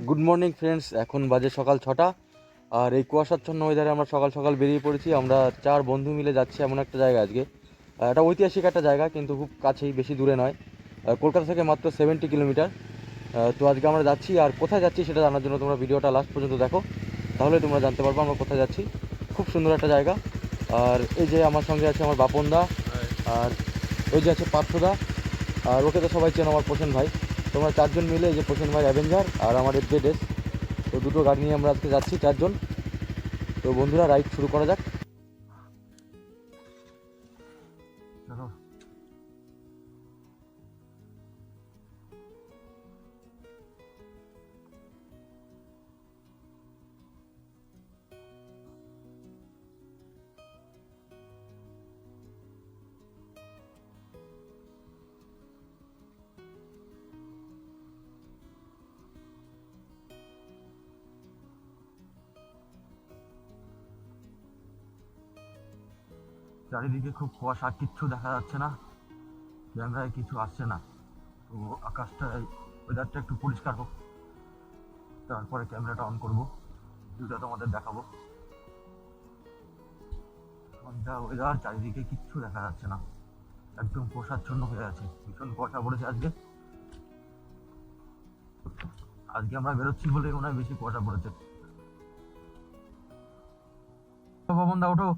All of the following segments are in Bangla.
গুড মর্নিং ফ্রেন্ডস, এখন বাজে সকাল 6টা। আর এই কুয়াশাচ্ছন্ন ওয়েদারে আমরা সকাল সকাল বেরিয়ে পড়েছি। আমরা 4 বন্ধু মিলে যাচ্ছি এমন একটা জায়গা আজকে। এটা ঐতিহাসিক একটা জায়গা, কিন্তু খুব কাছেই, বেশি দূরে নয়। কলকাতা থেকে মাত্র 70 কিলোমিটার। তো আজকে আমরা যাচ্ছি, আর কোথায় যাচ্ছি সেটা জানার জন্য তোমরা ভিডিওটা লাস্ট পর্যন্ত দেখো, তাহলে তোমরা জানতে পারবো আমরা কোথায় যাচ্ছি। খুব সুন্দর একটা জায়গা। আর এই যে আমার সঙ্গে আছে আমার বাপনদা, আর ওই যে আছে পার্থদা, আর ওকে তো সবাই চেনো, আমার প্রসেন ভাই। তোমরা 4জন মিলে, এই যে প্রসেন ভাই অ্যাভেঞ্জার আর আমার জেডএস, তো দুটো গাড়ি নিয়ে আমরা আজকে যাচ্ছি 4জন। তো বন্ধুরা, রাইড শুরু করা যাক। চলো। চারিদিকে খুব কুয়াশা, কিচ্ছু দেখা যাচ্ছে না, ক্যামেরায় কিছু আসছে না। তো আকাশটা, ওয়েদারটা একটু পরিষ্কার হোক, তারপরে ক্যামেরাটা অন করবো, ভিউটা তোমাদের দেখাবো। যা ওয়েদার, চারিদিকে কিচ্ছু দেখা যাচ্ছে না, একদম কুয়াশাচ্ছন্ন হয়ে আছে, ভীষণ কুয়াশা পড়েছে আজকে। আজকে আমরা বেরোচ্ছি বলে মনে হয় বেশি কুয়াশা পড়েছে। ভবন দা, ওঠো।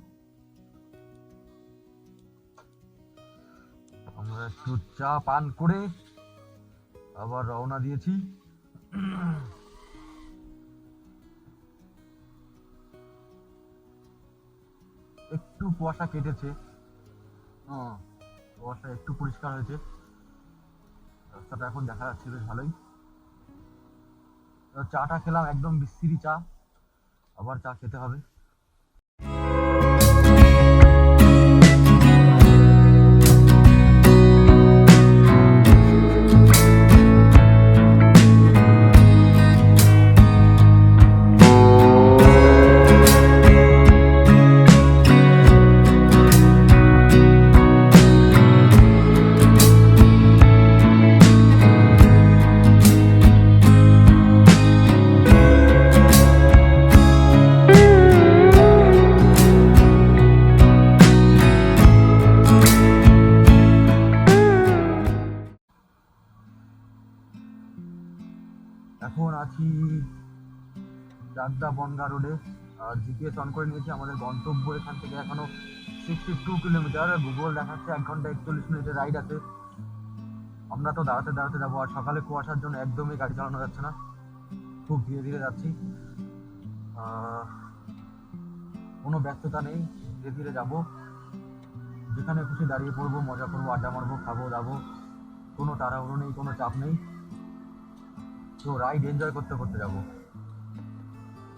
আমরা একটু চা পান করে আবার রওনা দিয়েছি। একটু কুয়াশা কেটেছে, কুয়াশা একটু পরিষ্কার হয়েছে, রাস্তাটা এখন দেখা যাচ্ছে বেশ ভালোই। চাটা খেলাম, একদম বিশ্রী চা, আবার চা খেতে হবে। এখন আছি চাকদা বনগা রোডে, আর জিপিএস অন করে নিয়েছি। আমাদের গন্তব্য এখান থেকে এখনো 62 কিলোমিটার, গুগল দেখাচ্ছে 1 ঘন্টা 41 মিনিটের রাইড আছে। আমরা তো দাঁড়াতে দাঁড়াতে যাবো, আর সকালে কুয়াশার জন্য একদমই গাড়ি চালানো যাচ্ছে না, খুব ধীরে ধীরে যাচ্ছি। কোনো ব্যস্ততা নেই, ধীরে ধীরে যাবো, যেখানে খুশি দাঁড়িয়ে পড়বো, মজা করবো, আড্ডা মারবো, খাবো দাবো, কোনো তাড়াহুড়ো নেই, কোনো চাপ নেই। তো রাইড এনজয় করতে করতে যাবো।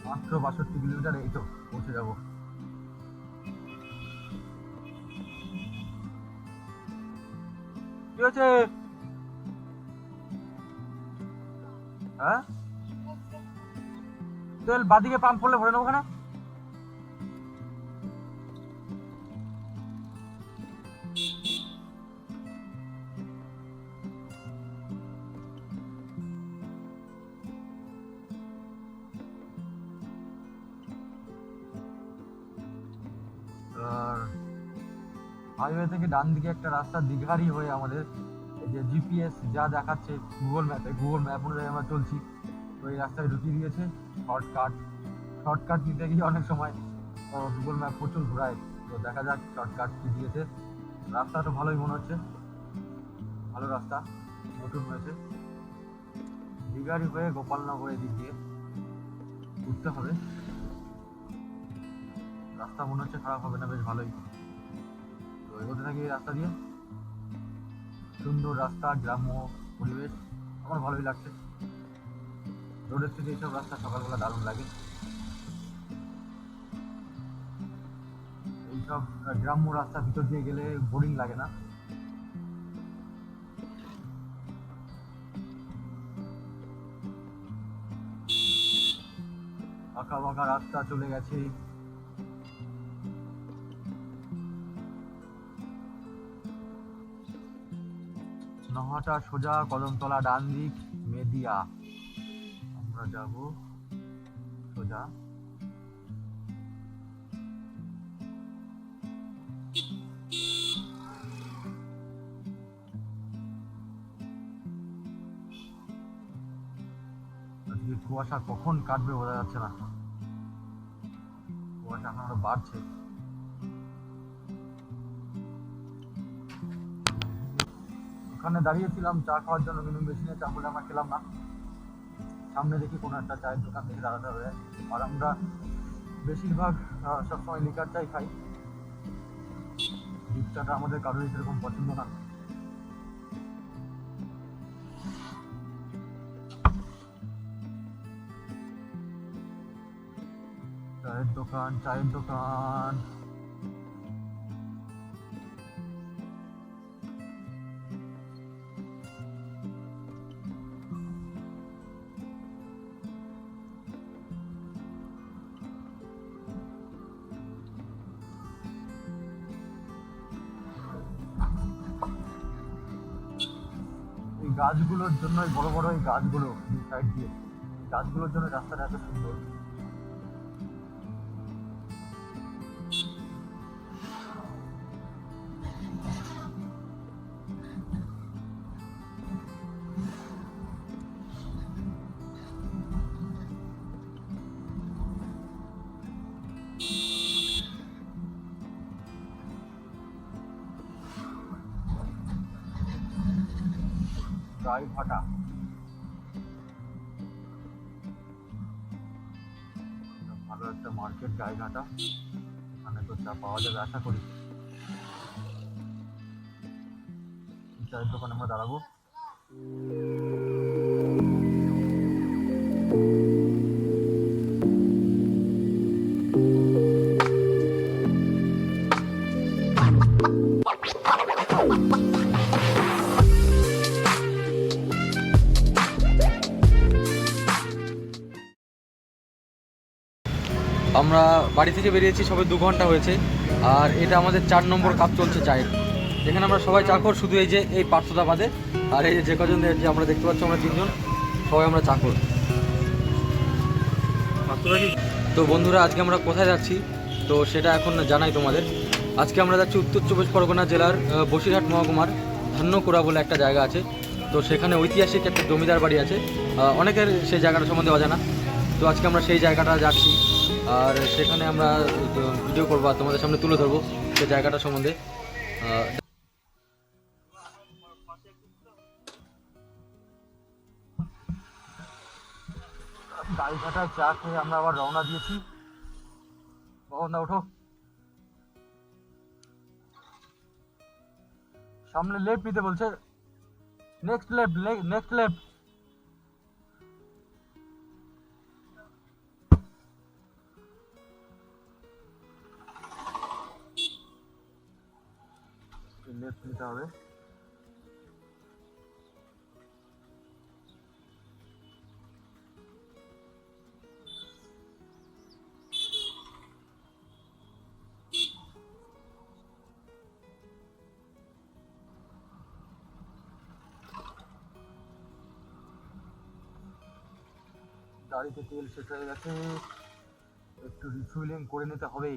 মাত্র 62 কিলোমিটার, এই তো পৌঁছে যাবো। কি হয়েছে? হ্যাঁ, তেল বাদিকে পাম্প করলে ভরে নেবো ওখানে। আর হাইওয়ে থেকে ডান দিকে একটা রাস্তা, দীঘারি হয়ে আমাদের, এই যে জিপিএস যা দেখাচ্ছে গুগল ম্যাপ অনুযায়ী আমরা চলছি। তো এই রাস্তায় ঢুকিয়ে দিয়েছে শর্টকাট নিতে গিয়ে অনেক সময় গুগল ম্যাপ প্রচুর ঘোরায়। তো দেখা যাক শর্টকাট কি দিয়েছে। রাস্তা তো ভালোই মনে হচ্ছে, ভালো রাস্তা, নতুন হয়েছে। দীঘারি হয়ে গোপালনগর এদিক দিয়ে ঘুরতে হবে। রাস্তা মনে হচ্ছে খারাপ হবে না, বেশ ভালোই। তো এগোতে থাকি এই রাস্তা দিয়ে, সুন্দর রাস্তা, গ্রাম্য পরিবেশ, আমার ভালোই লাগছে। রোডের থেকে এইসব রাস্তা সকালবেলা দারুণ লাগে। এইসব গ্রাম্য রাস্তা ভিতর দিয়ে গেলে বোরিং লাগে না। আঁকা বাঁকা রাস্তা চলে গেছে, নহাটা সোজা, কদমতলা ডান দিক, মেদিয়া। আমরা যাব সোজা আজকে কুয়াশা কখন কাটবে বোঝা যাচ্ছে না, কুয়াশা এখন আরো বাড়ছে। ওখানে দাঁড়িয়েছিলাম চা খাওয়ার জন্য, কিন্তু মেশিনে চা বলে আমরা খেলাম না। সামনে দেখি কোনো একটা চায়ের দোকান থেকে দাঁড়াতে হবে। আর আমরা বেশিরভাগ সবসময় লিকার চাই খাই, দুধ চাটা আমাদের কারোরই সেরকম পছন্দ না। চায়ের দোকান, চায়ের দোকান। এই গাছগুলোর জন্য, বড় বড় এই গাছগুলো সাইড দিয়ে, গাছগুলোর জন্য রাস্তাটা এত সুন্দর। গাইঘাটা, ভালো একটা মার্কেট গাইঘাটা, এখানে তো চা পাওয়া যাবে আশা করি। চায়ের দোকানে আমরা দাঁড়াবো। আমরা বাড়ি থেকে বেরিয়েছি সবে 2 ঘন্টা হয়েছে, আর এটা আমাদের 4 নম্বর কাপ চলছে চায়ের। এখানে আমরা সবাই চাকর, শুধু এই যে এই পার্থদা বাদে, আর এই যে কজন যে আমরা দেখতে পাচ্ছি আমরা 3 জন, সবাই আমরা চাকর। তো বন্ধুরা, আজকে আমরা কোথায় যাচ্ছি তো সেটা এখন জানাই তোমাদের। আজকে আমরা যাচ্ছি উত্তর চব্বিশ পরগনা জেলার বসিরহাট মহকুমার ধান্যকুড়া বলে একটা জায়গা আছে। তো সেখানে ঐতিহাসিক একটা জমিদার বাড়ি আছে, অনেকের সেই জায়গাটা সম্বন্ধে অজানা। তো আজকে আমরা সেই জায়গাটা যাচ্ছি, আর সেখানে আমরা ভিডিও করবো আর তোমাদের সামনে তুলে ধরবো সেই জায়গাটা সম্বন্ধে। গাইঘাটায় চা খেয়ে আমরা আবার রওনা দিয়েছি। না, ওঠো, সামনে লেফট নিতে বলছে, next left, next left. Left নিতে হবে। গাড়িতে তেল শেষ হয়ে গেছে, একটু রিফুয়েলিং করে নিতে হবে।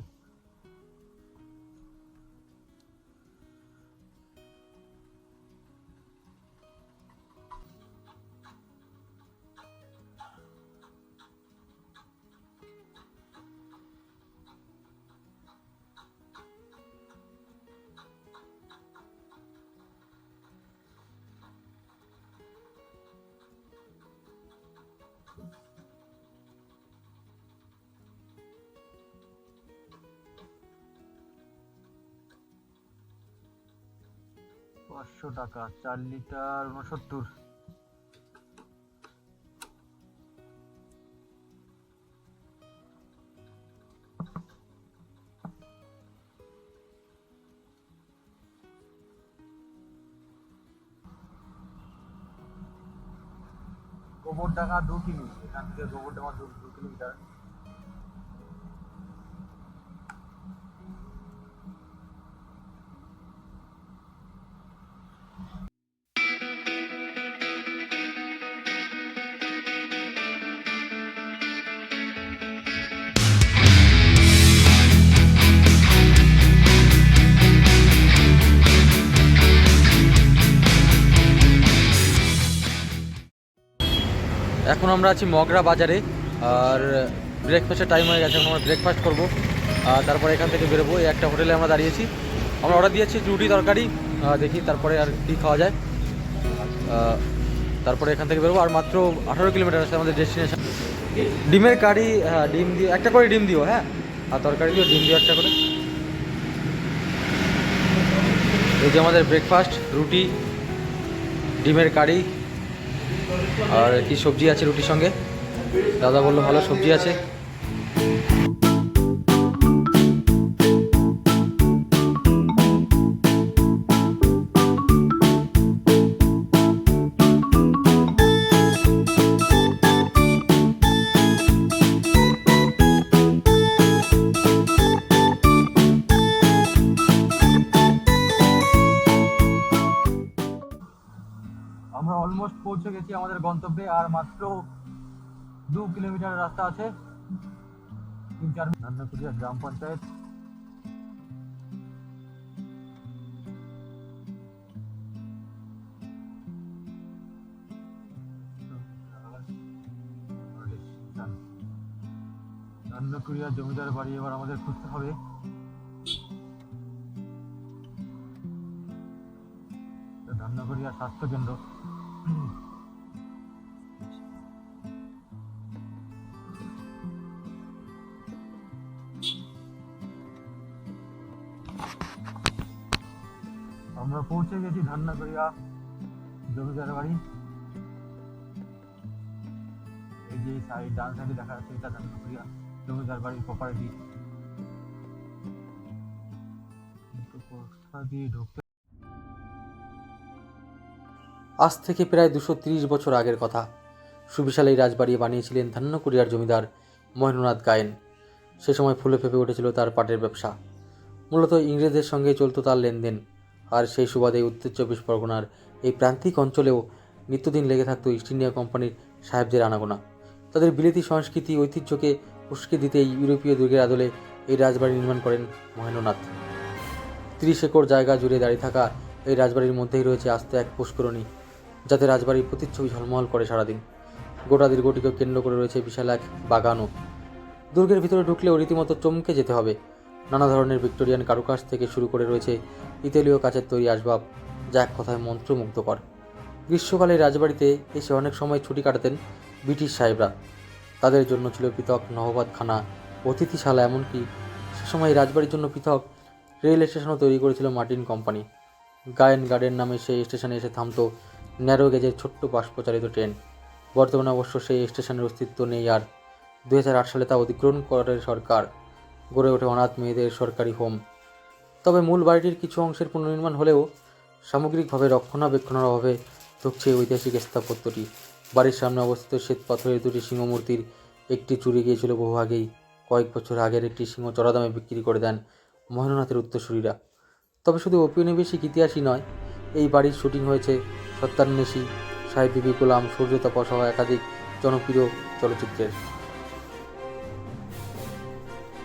টাকা 4 লিটার 69। গোবরডাঙ্গা 2 কিমি, এখান থেকে গোবরডাঙ্গা 2 কিলোমিটার। এখন আমরা আছি মগরা বাজারে, আর ব্রেকফাস্টের টাইম হয়ে গেছে। এখন আমরা ব্রেকফাস্ট করবো, আর তারপরে এখান থেকে বেরোবো। এই একটা হোটেলে আমরা দাঁড়িয়েছি, আমরা অর্ডার দিয়েছি রুটি তরকারি, দেখি তারপরে আর কী খাওয়া যায়। তারপরে এখান থেকে বেরোবো, আর মাত্র 18 কিলোমিটার আছে আমাদের ডেস্টিনেশন। ডিমের কারি, হ্যাঁ ডিম দিও, একটা করে ডিম দিও, হ্যাঁ, আর তরকারি দিও, ডিম দিও একটা করে। এই যে আমাদের ব্রেকফাস্ট, রুটি, ডিমের কারি, আর কি সবজি আছে রুটির সঙ্গে। দাদা বললো ভালো সবজি আছে। আমরা অলমোস্ট পৌঁছে গেছি আমাদের গন্তব্যে, আর মাত্র 2 কিলোমিটার রাস্তা আছে। 3-4 ধান্যকুড়িয়া গ্রাম পঞ্চায়েত। ধান্যকুড়িয়া জমিদার বাড়ি এবার আমাদের খুঁজতে হবে। ধান্যকুড়িয়া স্বাস্থ্য কেন্দ্র। আমরা পৌঁছে গেছি ধান্যকুড়িয়া জমিদার বাড়ি। এই যে সাইড, ডান সাইডে দেখা যাচ্ছে এটা ধান্যকুড়িয়া জমিদার বাড়ির প্রপার্টি। আজ থেকে প্রায় 230 বছর আগের কথা। সুবিশাল এই রাজবাড়ি বানিয়েছিলেন ধান্যকুড়িয়ার জমিদার মহেন্দ্রনাথ গায়েন। সে সময় ফুলে ফেঁপে উঠেছিল তার পাটের ব্যবসা। মূলত ইংরেজদের সঙ্গে চলত তার লেনদেন, আর সেই সুবাদে উত্তর 24 পরগনার এই প্রান্তিক অঞ্চলেও নিত্যদিন লেগে থাকতো ইস্ট ইন্ডিয়া কোম্পানির সাহেবদের আনাগোনা। তাদের বিলেতি সংস্কৃতি ঐতিহ্যকে উস্কে দিতে ইউরোপীয় দুর্গের আদলে এই রাজবাড়ি নির্মাণ করেন মহেন্দ্রনাথ। 30 একর জায়গা জুড়ে দাঁড়িয়ে থাকা এই রাজবাড়ির মধ্যেই রয়েছে আস্ত এক পুষ্করণী, যাতে রাজবাড়ির প্রতিচ্ছবি ঝলমল করে সারাদিন। গোটা দীর্ঘটিকে কেন্দ্র করে রয়েছে বিশাল এক বাগানও। দুর্গের ভিতরে ঢুকলেও রীতিমতো চমকে যেতে হবে। নানা ধরনের ভিক্টোরিয়ান কারুকাজ থেকে শুরু করে রয়েছে ইতালীয় কাচের তৈরি আসবাব, যা এক কথায় মন্ত্রমুগ্ধকর। গ্রীষ্মকালে রাজবাড়িতে এসে অনেক সময় ছুটি কাটাতেন ব্রিটিশ সাহেবরা। তাদের জন্য ছিল পৃথক নহবতখানা, অতিথিশালা, এমনকি সে সময় রাজবাড়ির জন্য পৃথক রেল স্টেশনও তৈরি করেছিল মার্টিন কোম্পানি। গায়েন গার্ডেন নামে সেই স্টেশনে এসে থামতো ন্যারো গেজের ছোট্ট বাষ্পচালিত ট্রেন। বর্তমানে অবশ্য সেই স্টেশনের অস্তিত্ব নেই আর। 2008 সালে তা অধিগ্রহণ করে সরকার। গড়ে ওঠে অনাথ মেয়েদের সরকারি হোম। তবে মূল বাড়িটির কিছু অংশের পুনর্নির্মাণ হলেও সামগ্রিকভাবে রক্ষণাবেক্ষণের অভাবে ধুঁকছে ঐতিহাসিক স্থাপত্যটি। বাড়ির সামনে অবস্থিত শ্বেত পাথরের দুটি সিংহমূর্তির একটি চুরি গিয়েছিল বহু আগেই। কয়েক বছর আগের একটি সিংহ চড়া দামে বিক্রি করে দেন মহেন্দ্রনাথের উত্তরসূরিরা। তবে শুধু ঔপনিবেশিক ইতিহাসই নয়, এই বাড়ির শুটিং হয়েছে সত্যান্বেষী, সাহেব বিবি গোলাম, সূর্যতাপা সহ একাধিক জনপ্রিয় চলচ্চিত্রের।